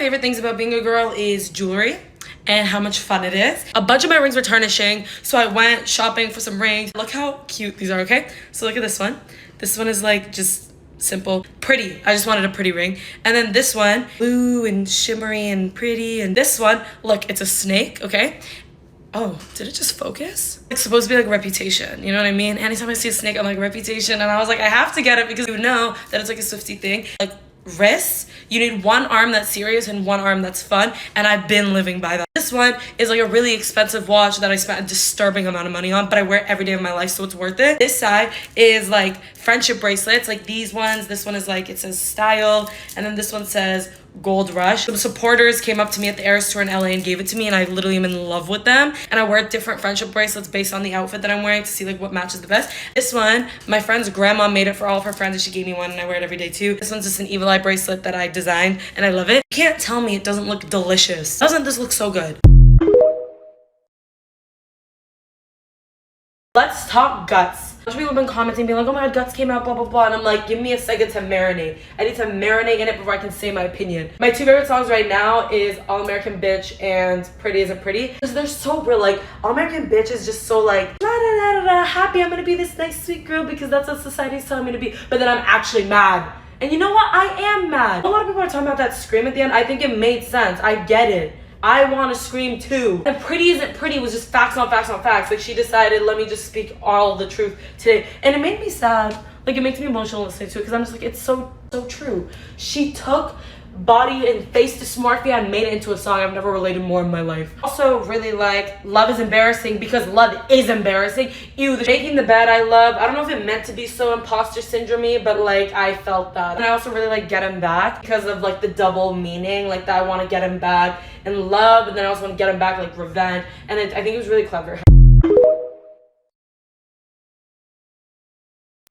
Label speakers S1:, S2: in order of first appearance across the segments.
S1: favorite things about being a girl is jewelry and how much fun it is. A bunch of my rings were tarnishing, so I went shopping for some rings. Look how cute these are, okay? So look at this one. This one is like just simple, pretty. I just wanted a pretty ring. And then this one, blue and shimmery and pretty. And this one, look, it's a snake, okay? Oh, did it just focus? It's supposed to be like reputation, you know what I mean? Anytime I see a snake, I'm like, reputation. And I was like, I have to get it because you know that it's like a Swiftie thing. Like wrists, you need one arm that's serious and one arm that's fun. And I've been living by that. This one is like a really expensive watch that I spent a disturbing amount of money on, but I wear it every day of my life, so it's worth it. This side is like friendship bracelets, like these ones. This one is like, it says style. And then this one says Gold Rush. Some supporters came up to me at the Eras tour in LA and gave it to me, and I literally am in love with them. And I wear different friendship bracelets based on the outfit that I'm wearing to see like what matches the best. This one, my friend's grandma made it for all of her friends and she gave me one, and I wear it every day too. This one's just an evil eye bracelet that I designed and I love it. You can't tell me it doesn't look delicious. Doesn't this look so good? Let's talk guts. A bunch of people have been commenting, being like, oh my god, guts came out, blah, blah, blah. And I'm like, give me a second to marinate. I need to marinate in it before I can say my opinion. My two favorite songs right now is All American Bitch and Pretty Isn't Pretty. Because they're so real. Like, All American Bitch is just so like, da da da da da, happy I'm gonna be this nice, sweet girl because that's what society's telling me to be. But then I'm actually mad. And you know what? I am mad. A lot of people are talking about that scream at the end. I think it made sense. I get it. I want to scream too. And Pretty Isn't Pretty was just facts on facts on facts. Like she decided, let me just speak all the truth today. And it made me sad. Like it makes me emotional listening to it because I'm just like, it's so true. She took body and face dysmorphia and made it into a song. I've never related more in my life. Also really like Love Is Embarrassing because love is embarrassing. Ew, the Making the Bed I love. I don't know if it meant to be so imposter syndrome-y, but like I felt that. And I also really like Get Him Back because of like the double meaning, like that I want to get him back in love, and then I also want to get him back like revenge. And I think it was really clever.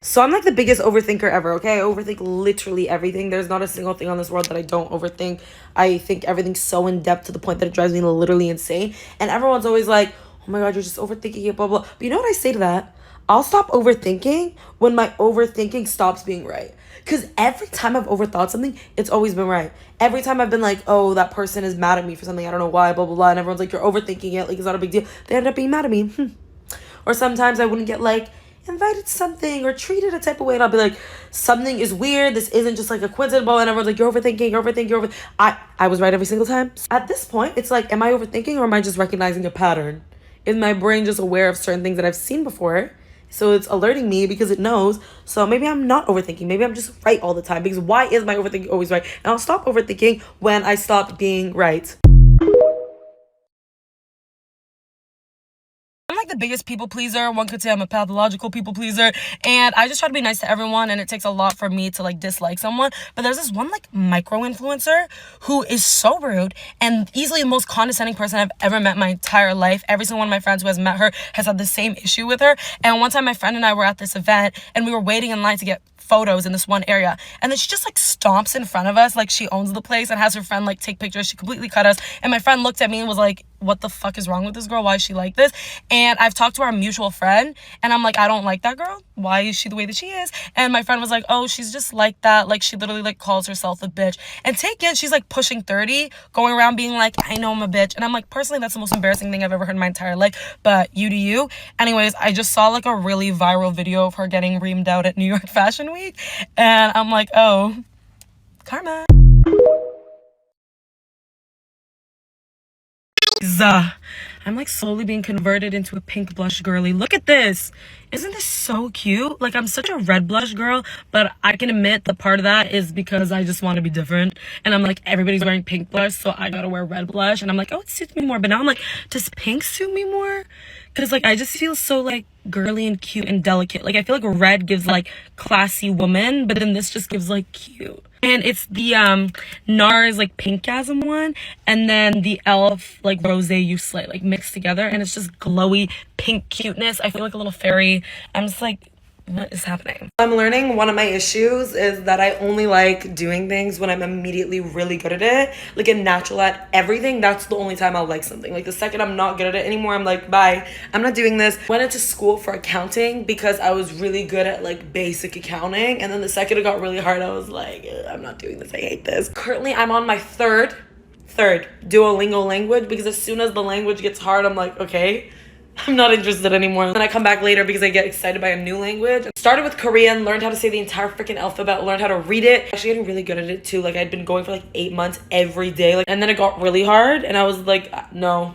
S1: So I'm like the biggest overthinker ever, okay? I overthink literally everything. There's not a single thing on this world that I don't overthink. I think everything's so in depth to the point that it drives me literally insane. And everyone's always like, oh my god, you're just overthinking it, blah, blah. But you know what I say to that? I'll stop overthinking when my overthinking stops being right. Because every time I've overthought something, it's always been right. Every time I've been like, oh, that person is mad at me for something, I don't know why, blah, blah, blah. And everyone's like, you're overthinking it, like it's not a big deal. They end up being mad at me. Or sometimes I wouldn't get like invited to something or treated a type of way, and I'll be like, something is weird, this isn't just like a coincidence, and everyone's like, you're overthinking. I was right every single time. At this point, it's like, am I overthinking or am I just recognizing a pattern? Is my brain just aware of certain things that I've seen before, so it's alerting me because it knows? So maybe I'm not overthinking, maybe I'm just right all the time, because why is my overthinking always right? And I'll stop overthinking when I stop being right. I'm like the biggest people pleaser. One could say I'm a pathological people pleaser, and I just try to be nice to everyone, and it takes a lot for me to like dislike someone. But there's this one like micro influencer who is so rude and easily the most condescending person I've ever met in my entire life. Every single one of my friends who has met her has had the same issue with her. And one time my friend and I were at this event and we were waiting in line to get photos in this one area, and then she just like stomps in front of us like she owns the place and has her friend like take pictures. She completely cut us, and my friend looked at me and was like, what the fuck is wrong with this girl? Why is she like this? And I've talked to our mutual friend and I'm like, I don't like that girl. Why is she the way that she is? And my friend was like, oh, she's just like that. Like she literally like calls herself a bitch. And take it, she's like pushing 30, going around being like, I know I'm a bitch. And I'm like, personally, that's the most embarrassing thing I've ever heard in my entire life, but you do you. Anyways, I just saw like a really viral video of her getting reamed out at New York Fashion Week, and I'm like, oh, karma. I'm like slowly being converted into a pink blush girly. Look at this. Isn't this so cute? Like, I'm such a red blush girl, but I can admit that part of that is because I just want to be different. And I'm like, everybody's wearing pink blush, so I gotta wear red blush. And I'm like, oh, it suits me more. But now I'm like, does pink suit me more? Because like I just feel so like girly and cute and delicate. Like I feel like red gives like classy woman, but then this just gives like cute. And it's the NARS like Pinkasm one, and then the e.l.f. like Rose You Slay like mixed together, and it's just glowy pink cuteness. I feel like a little fairy. I'm just like, what is happening? I'm learning one of my issues is that I only like doing things when I'm immediately really good at it, like a natural at everything. That's the only time I'll like something. Like the second I'm not good at it anymore, I'm like, bye, I'm not doing this. Went into school for accounting because I was really good at like basic accounting, and then the second it got really hard, I was like, I'm not doing this, I hate this. Currently I'm on my third Third, Duolingo language, because as soon as the language gets hard, I'm like, okay, I'm not interested anymore. Then I come back later because I get excited by a new language. Started with Korean, learned how to say the entire freaking alphabet, learned how to read it. Actually getting really good at it too. Like I'd been going for like 8 months every day. Like, and then it got really hard and I was like, no.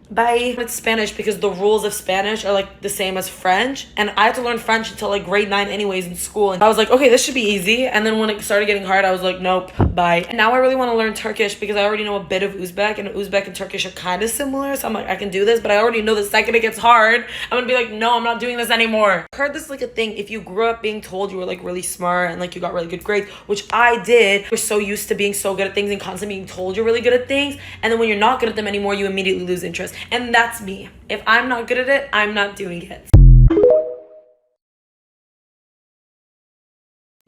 S1: Bye. It's Spanish because the rules of Spanish are like the same as French, and I had to learn French until like grade 9 anyways in school, and I was like, okay, this should be easy. And then when it started getting hard, I was like, nope, bye. And now I really want to learn Turkish because I already know a bit of Uzbek, and Uzbek and Turkish are kind of similar, so I'm like, I can do this, but I already know the second it gets hard, I'm gonna be like, no, I'm not doing this anymore. I heard this like a thing, if you grew up being told you were like really smart and like you got really good grades, which I did, you're so used to being so good at things and constantly being told you're really good at things, and then when you're not good at them anymore, you immediately lose interest. And that's me. If I'm not good at it, I'm not doing it.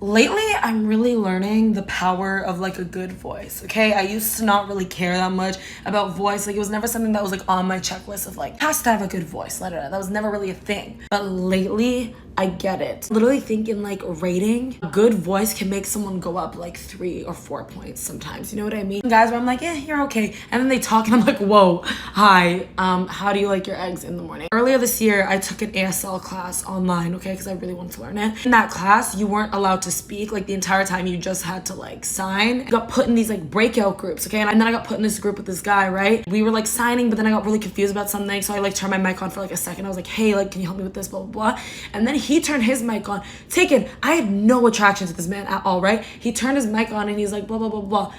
S1: Lately, I'm really learning the power of like a good voice, okay? I used to not really care that much about voice. Like it was never something that was like on my checklist of like, has to have a good voice, that was never really a thing. But lately, I get it. Literally thinking like rating, a good voice can make someone go up like 3 or 4 points sometimes, you know what I mean? Guys where I'm like, you're okay. And then they talk and I'm like, whoa, hi, how do you like your eggs in the morning? Earlier this year, I took an ASL class online, okay? Because I really wanted to learn it. In that class, you weren't allowed to speak like the entire time. You just had to like sign. I got put in these like breakout groups, okay? And then I got put in this group with this guy, right? We were like signing, but then I got really confused about something. So I like turned my mic on for like a second. I was like, hey, like, can you help me with this, blah, blah, blah. And then he turned his mic on. I had no attraction to this man at all, right? He turned his mic on and he's like, blah, blah, blah, blah.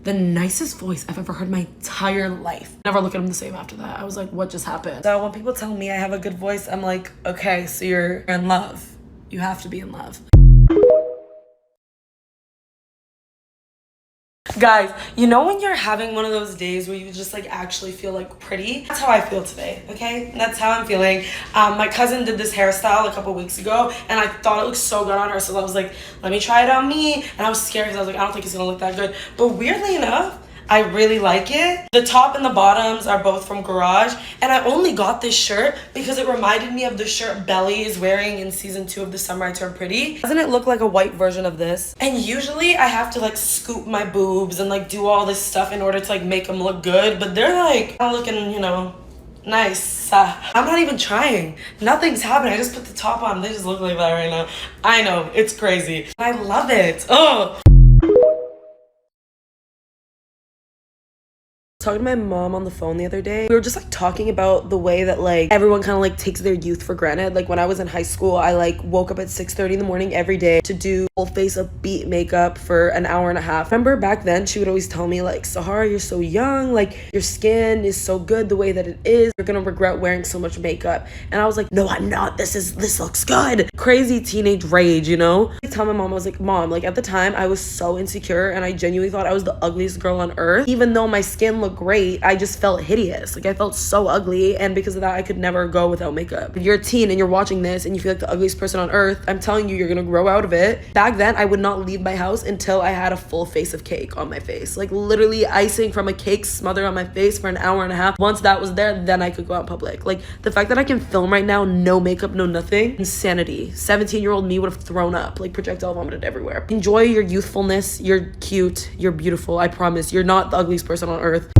S1: The nicest voice I've ever heard in my entire life. Never look at him the same after that. I was like, what just happened? So when people tell me I have a good voice, I'm like, okay, so you're in love. You have to be in love. Guys, you know when you're having one of those days where you just like actually feel like pretty? That's how I feel today, okay? That's how I'm feeling. My cousin did this hairstyle a couple weeks ago and I thought it looked so good on her, so I was like, let me try it on me. And I was scared because I was like, I don't think it's gonna look that good. But weirdly enough, I really like it. The top and the bottoms are both from Garage, and I only got this shirt because it reminded me of the shirt Belly is wearing in season 2 of The Summer I Turned Pretty. Doesn't it look like a white version of this? And usually I have to like scoop my boobs and like do all this stuff in order to like make them look good, but they're like not looking, you know, nice. I'm not even trying. Nothing's happening. I just put the top on. They just look like that right now. I know, it's crazy. I love it. Oh. Talking to my mom on the phone the other day. We were just like talking about the way that like everyone kind of like takes their youth for granted. Like when I was in high school, I like woke up at 6:30 in the morning every day to do full face of beat makeup for an hour and a half. Remember back then she would always tell me like, Sahara, you're so young, like your skin is so good the way that it is, you're gonna regret wearing so much makeup. And I was like, no, I'm not. This looks good. Crazy teenage rage, you know? I tell my mom, I was like, Mom, like at the time I was so insecure and I genuinely thought I was the ugliest girl on earth. Even though my skin looked great, I just felt hideous. Like I felt so ugly, and because of that I could never go without makeup. If you're a teen and you're watching this and you feel like the ugliest person on earth, I'm telling you, you're gonna grow out of it. Back then I would not leave my house until I had a full face of cake on my face, like literally icing from a cake smothered on my face for an hour and a half. Once that was there, then I could go out in public. Like the fact that I can film right now, no makeup, no nothing, insanity. 17-year-old me would have thrown up, like projectile vomited everywhere. Enjoy your youthfulness. You're cute, you're beautiful. I promise you're not the ugliest person on earth.